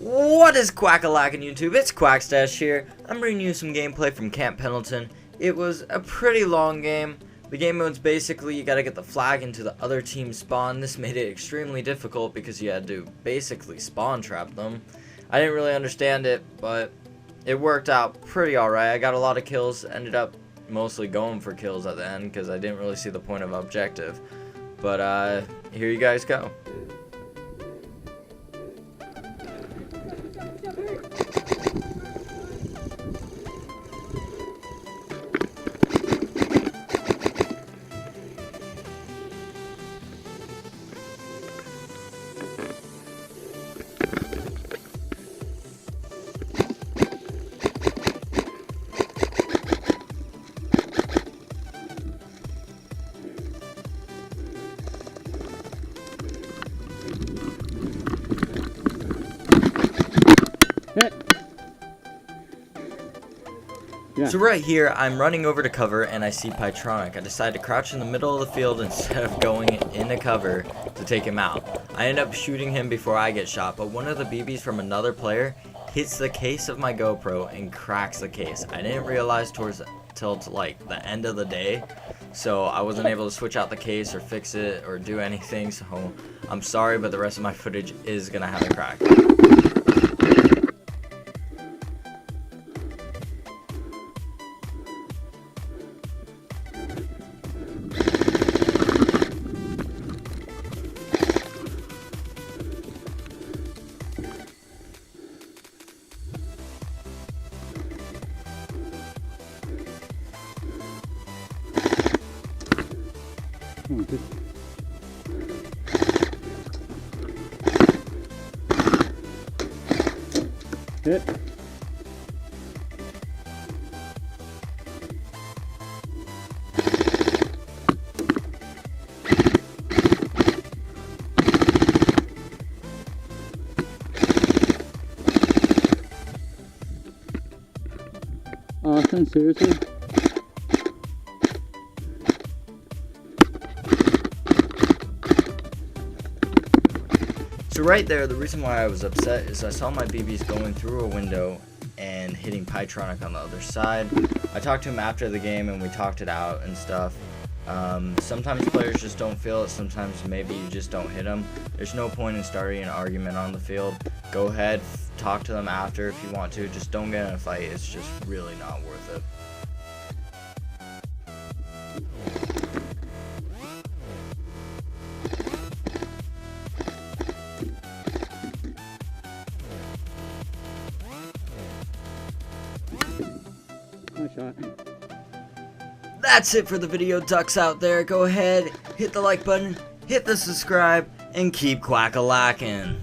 What is quack-a-lackin' YouTube? It's Quackstash here. I'm bringing you some gameplay from Camp Pendleton. It was a pretty long game. The game mode's basically you gotta get the flag into the other team's spawn. This made it extremely difficult because you had to basically spawn trap them. I didn't really understand it, but it worked out pretty alright. I got a lot of kills, ended up mostly going for kills at the end because I didn't really see the point of objective. But here you guys go. Yeah. So right here, I'm running over to cover and I see Pietronic. I decide to crouch in the middle of the field instead of going into cover to take him out. I end up shooting him before I get shot, but one of the BBs from another player hits the case of my GoPro and cracks the case. I didn't realize till like the end of the day, so I wasn't able to switch out the case or fix it or do anything, so I'm sorry, but the rest of my footage is gonna have a crack. Oh, good. Hit. Austin, seriously? So right there, the reason why I was upset is I saw my BBs going through a window and hitting Pietronic on the other side. I talked to him after the game and we talked it out and stuff. Sometimes players just don't feel it, sometimes maybe you just don't hit them. There's no point in starting an argument on the field. Go ahead, talk to them after if you want to, just don't get in a fight, it's just really not worth it. Nice shot. That's it for the video, ducks out there. Go ahead, hit the like button, hit the subscribe, and keep quack-a-lackin'.